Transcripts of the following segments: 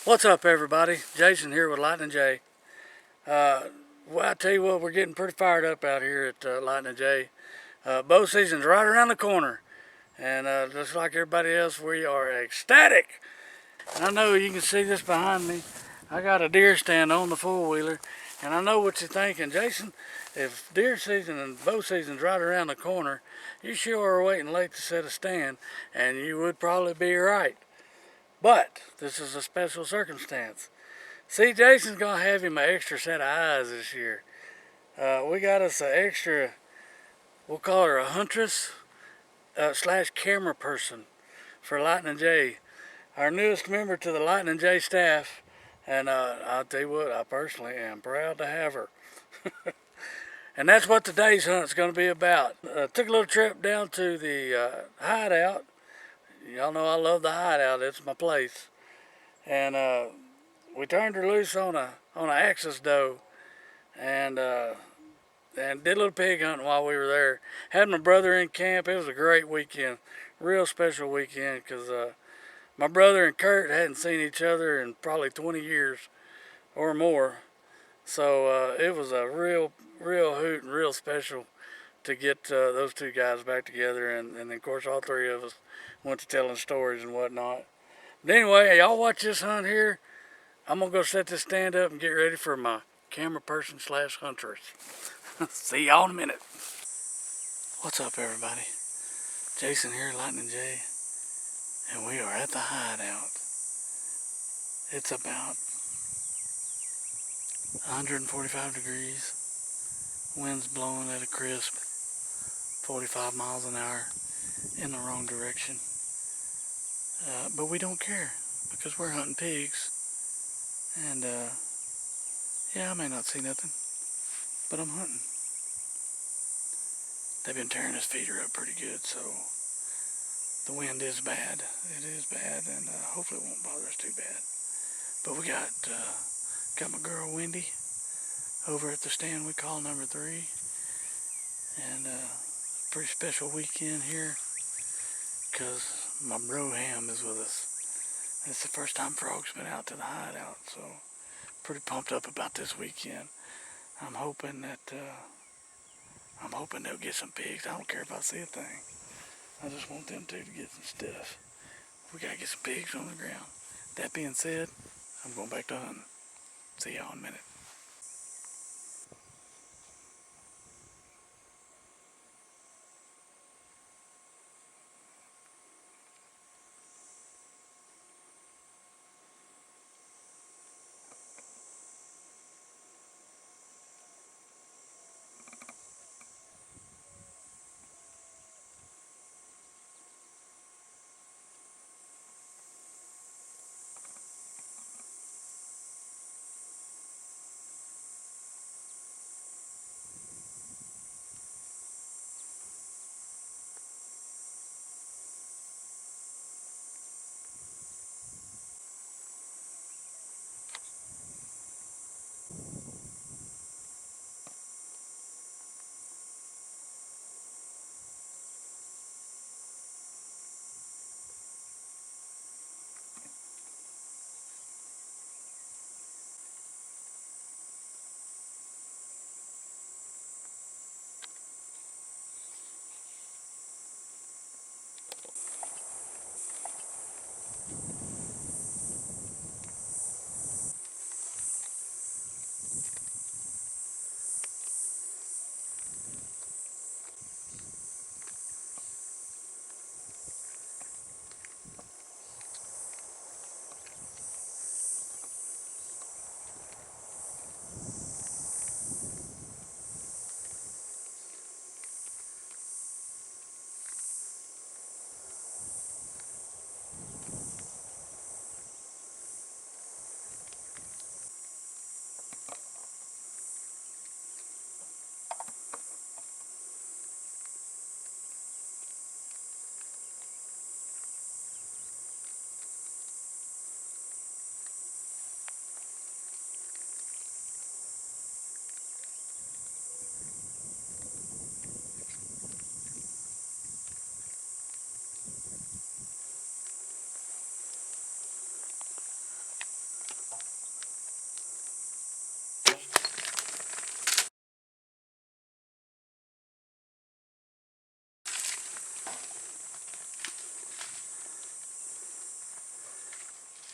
What's up, everybody? Jason here with Lightning J. Well, I tell you what, we're getting pretty fired up out here at Lightning J. Bow season's right around the corner, and just like everybody else, we are ecstatic. And I know you can see this behind me. I got a deer stand on the four-wheeler, and I know what you're thinking, Jason. If deer season and bow season's right around the corner, you sure are waiting late to set a stand, and you would probably be right. But this is a special circumstance. See, Jason's gonna have him an extra set of eyes this year. We got us an extra, we'll call her a huntress slash camera person for Lightning J, our newest member to the Lightning J staff. And I'll tell you what, I personally am proud to have her. And that's what today's hunt's gonna be about. Took a little trip down to the Hideout. Y'all know I love the Hideout. It's my place. And we turned her loose on a axis doe, and did a little pig hunting while we were there. Had my brother in camp. It was a great weekend, real special weekend, because my brother and Kurt hadn't seen each other in probably 20 years or more. So it was a real hoot and real special to get those two guys back together, and of course all three of us went to telling stories and whatnot. But anyway, y'all watch this hunt here. I'm gonna go set this stand up and get ready for my camera person slash huntress. See y'all in a minute. What's up, everybody? Jason here, Lightning J, and we are at the Hideout. It's about 145 degrees. Wind's blowing at a crisp 45 miles an hour in the wrong direction. But we don't care because we're hunting pigs. And yeah, I may not see nothing, but I'm hunting. They've been tearing his feeder up pretty good, so the wind is bad. It is bad, and hopefully it won't bother us too bad. But we got my girl Wendy over at the stand we call number 3, and pretty special weekend here because my bro Ham is with us. It's the first time Frog's been out to the Hideout, so pretty pumped up about this weekend. I'm hoping they'll get some pigs. I don't care if I see a thing. I just want them two to get some stuff. We gotta get some pigs on the ground. That being said, I'm going back to hunting. See y'all in a minute.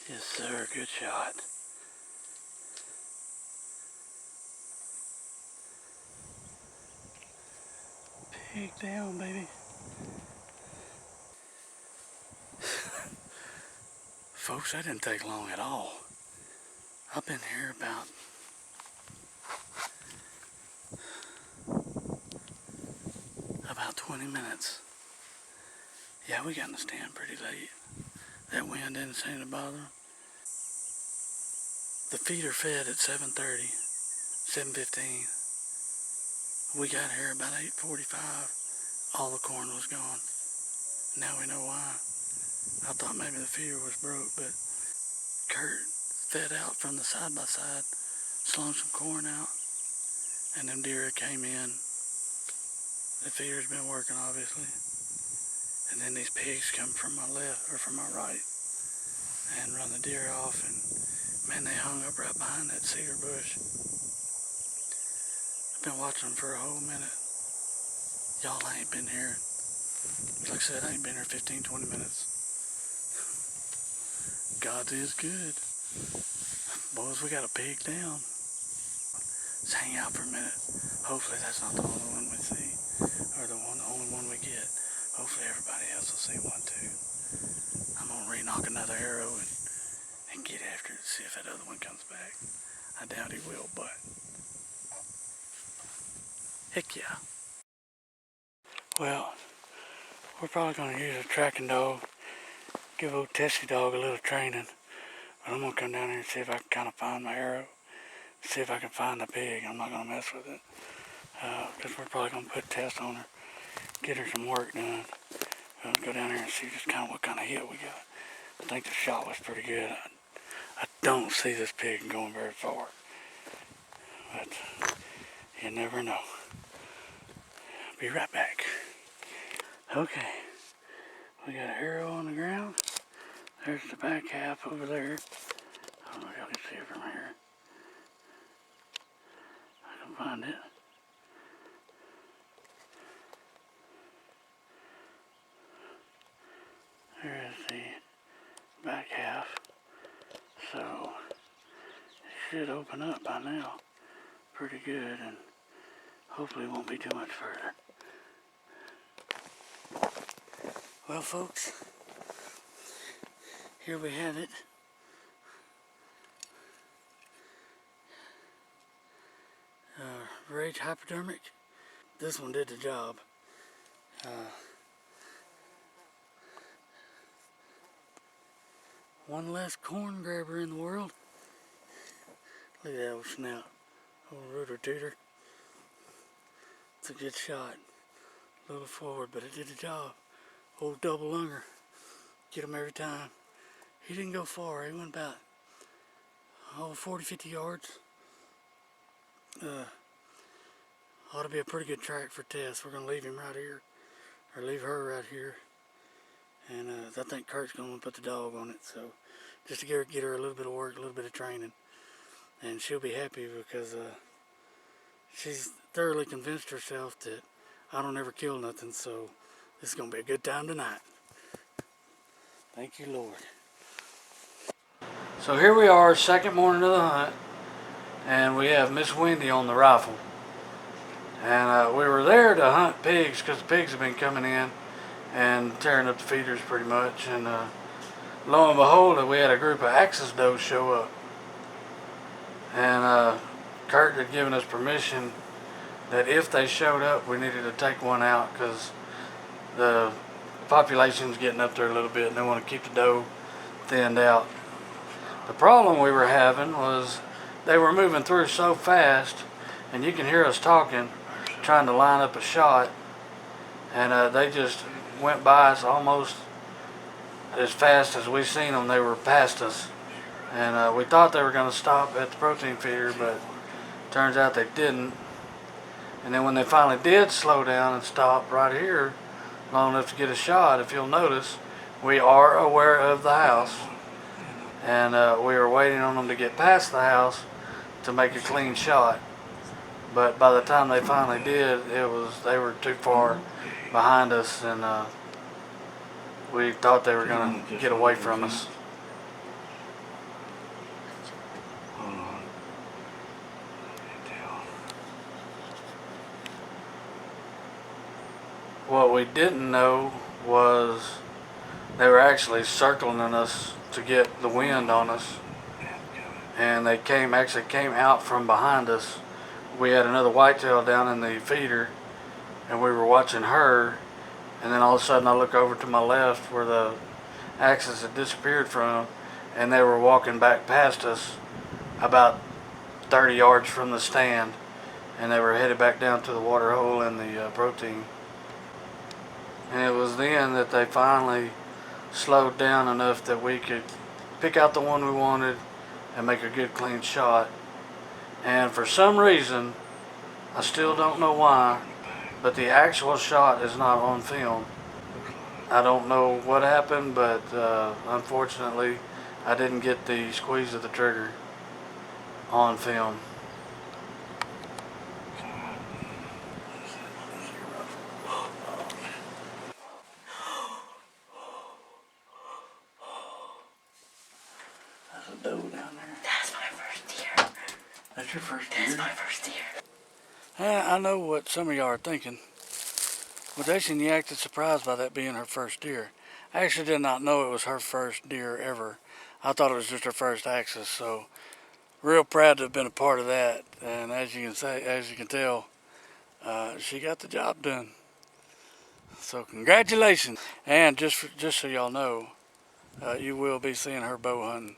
Yes, sir. Good shot. Pig down, baby. Folks, that didn't take long at all. I've been here about 20 minutes. Yeah, we got in the stand pretty late. That wind didn't seem to bother them. The feeder fed at 7:30, 7:15. We got here about 8:45. All the corn was gone. Now we know why. I thought maybe the feeder was broke, but Kurt fed out from the side by side, slung some corn out, and them deer came in. The feeder's been working, obviously. And then these pigs come from my left, or from my right, and run the deer off, and man, they hung up right behind that cedar bush. I've been watching them for a whole minute. Y'all ain't been here. Like I said, I ain't been here 15, 20 minutes. God is good. Boys, we got a pig down. Let's hang out for a minute. Hopefully that's not the only one we see, or the only one we get. Hopefully everybody else will see one too. I'm gonna re-knock another arrow and get after it, see if that other one comes back. I doubt he will, but heck yeah. Well, we're probably gonna use a tracking dog, give old Tessie dog a little training. But I'm gonna come down here and see if I can kind of find my arrow, see if I can find the pig. I'm not gonna mess with it, because we're probably gonna put a test on her, get her some work done. Go down here and see just kind of what kind of hit we got. I think the shot was pretty good. I don't see this pig going very far, but you never know. Be right back. Okay, we got an arrow on the ground. There's the back half over there. I don't know if y'all can see it from here. I can find it. There is the back half. So it should open up by now pretty good, and hopefully it won't be too much further. Well, folks, here we have it. Rage hypodermic. This one did the job. One less corn grabber in the world. Look at that old snout. Old rooter tooter. It's a good shot. A little forward, but it did the job. Old double lunger. Get him every time. He didn't go far. He went about 40, 50 yards. Ought to be a pretty good track for Tess. We're going to leave him right here. Or leave her right here. And I think Kurt's going to put the dog on it. So just to get her a little bit of work, a little bit of training. And she'll be happy because she's thoroughly convinced herself that I don't ever kill nothing. So this is going to be a good time tonight. Thank you, Lord. So here we are, second morning of the hunt. And we have Miss Wendy on the rifle. And we were there to hunt pigs because the pigs have been coming in and tearing up the feeders pretty much. And lo and behold, we had a group of axis does show up. And Kurt had given us permission that if they showed up, we needed to take one out because the population's getting up there a little bit and they want to keep the doe thinned out. The problem we were having was they were moving through so fast, and you can hear us talking, trying to line up a shot, and they just went by us almost as fast as we seen them. They were past us, and we thought they were going to stop at the protein feeder, but turns out they didn't. And then when they finally did slow down and stop right here long enough to get a shot, if you'll notice, we are aware of the house, and we were waiting on them to get past the house to make a clean shot. But by the time they finally did, they were too far behind us, and we thought they were going to get away from us. What we didn't know was they were actually circling us to get the wind on us, and they actually came out from behind us. We had another whitetail down in the feeder, and we were watching her, and then all of a sudden I look over to my left where the axis had disappeared from, and they were walking back past us about 30 yards from the stand, and they were headed back down to the water hole and the protein. And it was then that they finally slowed down enough that we could pick out the one we wanted and make a good clean shot. And for some reason, I still don't know why, but the actual shot is not on film. I don't know what happened, but unfortunately I didn't get the squeeze of the trigger on film. That's a doe down there. That's my first deer. That's your first deer? That's my first deer. I know what some of y'all are thinking. Well, Jason, you acted surprised by that being her first deer. I actually did not know it was her first deer ever. I thought it was just her first axis, so real proud to have been a part of that. And as you can tell, she got the job done. So congratulations. And just so y'all know, you will be seeing her bow hunting.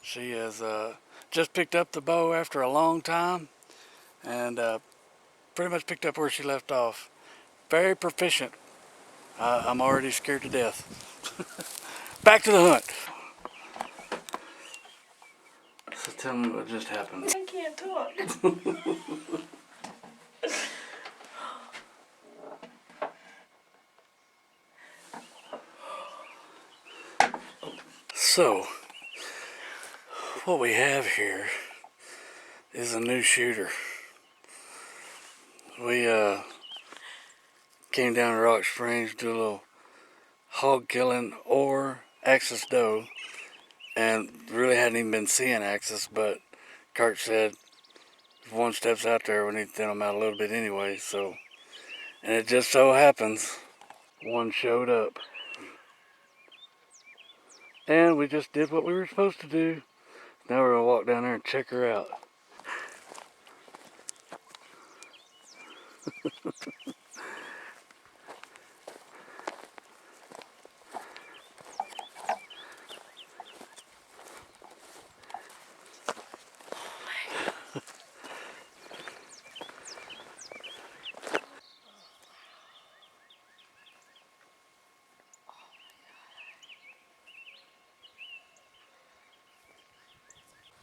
She has just picked up the bow after a long time, and pretty much picked up where she left off. Very proficient. I'm already scared to death. Back to the hunt. So tell me what just happened. I can't talk. So, what we have here is a new shooter. We came down to Rock Springs to do a little hog killing or axis doe, and really hadn't even been seeing axis, but Kurt said if one steps out there, we need to thin them out a little bit anyway. So, and it just so happens one showed up, and we just did what we were supposed to do. Now we're gonna walk down there and check her out.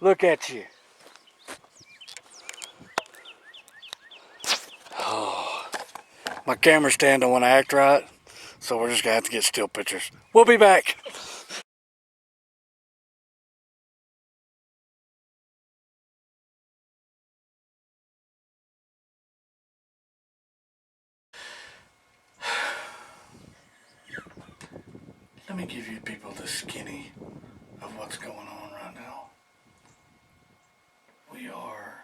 Look at you. Oh, my camera stand don't want to act right, so we're just gonna have to get still pictures. We'll be back. Let me give you people the skinny of what's going on right now. We are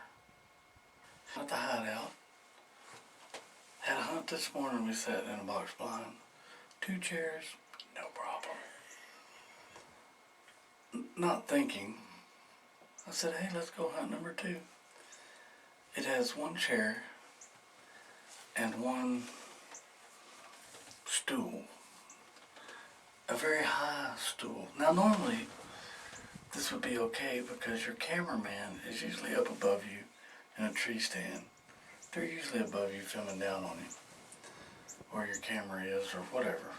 at the Hideout. Had a hunt this morning. We sat in a box blind. 2 chairs, no problem. Not thinking, I said, hey, let's go hunt number 2. It has 1 chair and 1 stool. A very high stool. Now normally this would be okay because your cameraman is usually up above you in a tree stand. They're usually above you filming down on you, where your camera is or whatever.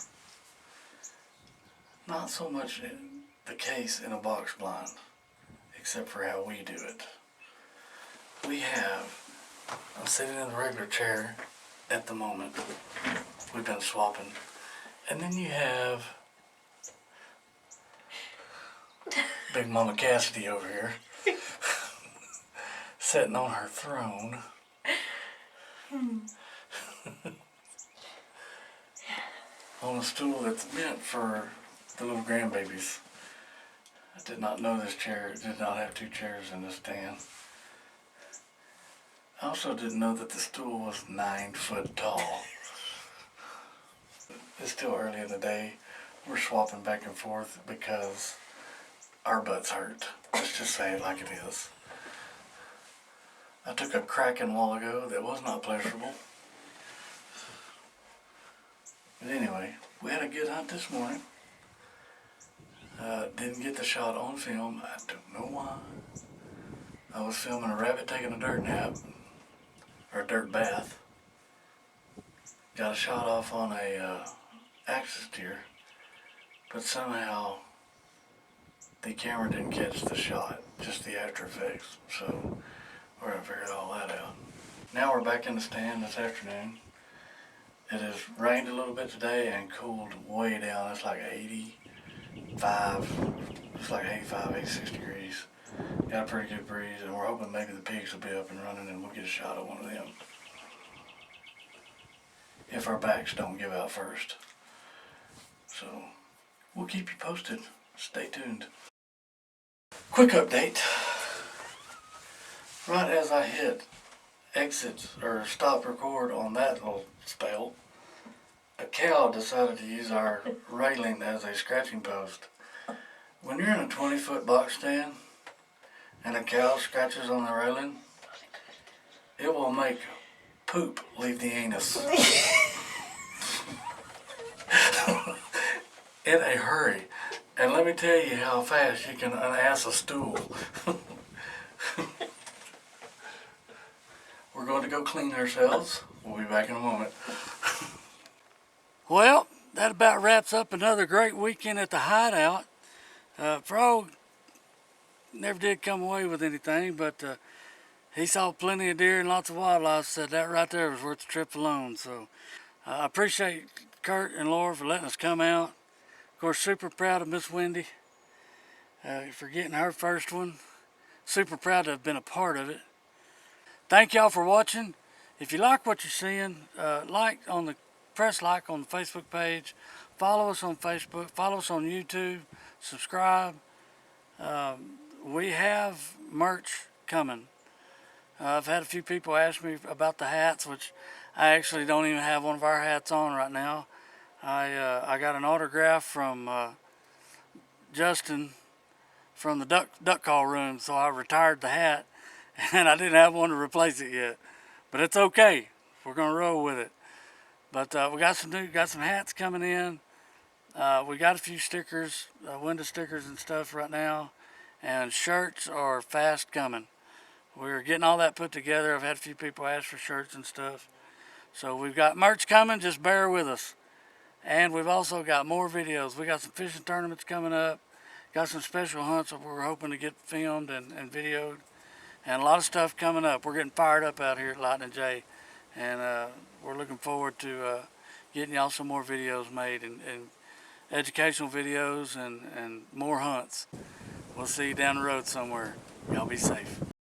Not so much the case in a box blind, except for how we do it. I'm sitting in the regular chair at the moment. We've been swapping. And then you have Big Mama Cassidy over here, sitting on her throne. On a stool that's meant for the little grandbabies. I did not know this chair did not have 2 chairs in the stand. I also didn't know that the stool was 9 foot tall. It's still early in the day. We're swapping back and forth because our butts hurt. Let's just say it like it is. I took a cracking while ago that was not pleasurable. But anyway, we had a good hunt this morning. Didn't get the shot on film. I don't know why. I was filming a rabbit taking a dirt nap, or a dirt bath. Got a shot off on a axis deer, but somehow the camera didn't catch the shot, just the after effects. So we're gonna figure all that out. Now we're back in the stand this afternoon. It has rained a little bit today and cooled way down. It's like 85, it's like 85, 86 degrees. Got a pretty good breeze, and we're hoping maybe the pigs will be up and running and we'll get a shot at one of them. If our backs don't give out first. So we'll keep you posted. Stay tuned. Quick update. Right as I hit exit or stop record on that little spell, a cow decided to use our railing as a scratching post. When you're in a 20-foot box stand and a cow scratches on the railing, it will make poop leave the anus. In a hurry. And let me tell you how fast you can unass a stool. We're going to go clean ourselves. We'll be back in a moment. Well, that about wraps up another great weekend at the Hideout. Frog never did come away with anything, but he saw plenty of deer and lots of wildlife. Said that right there was worth the trip alone. So I appreciate Kurt and Laura for letting us come out. Of course, super proud of Miss Wendy for getting her first one. Super proud to have been a part of it. Thank y'all for watching. If you like what you're seeing, press like on the Facebook page. Follow us on Facebook. Follow us on YouTube. Subscribe. We have merch coming. I've had a few people ask me about the hats, which I actually don't even have one of our hats on right now. I got an autograph from Justin from the duck call room, so I retired the hat, and I didn't have one to replace it yet. But it's okay. We're gonna roll with it. But we got some hats coming in. We got a few stickers, window stickers and stuff right now, and shirts are fast coming. We're getting all that put together. I've had a few people ask for shirts and stuff. So we've got merch coming, just bear with us. And we've also got more videos. We got some fishing tournaments coming up. Got some special hunts that we're hoping to get filmed and videoed. And a lot of stuff coming up. We're getting fired up out here at Lightning J. And we're looking forward to getting y'all some more videos made and educational videos and more hunts. We'll see you down the road somewhere. Y'all be safe.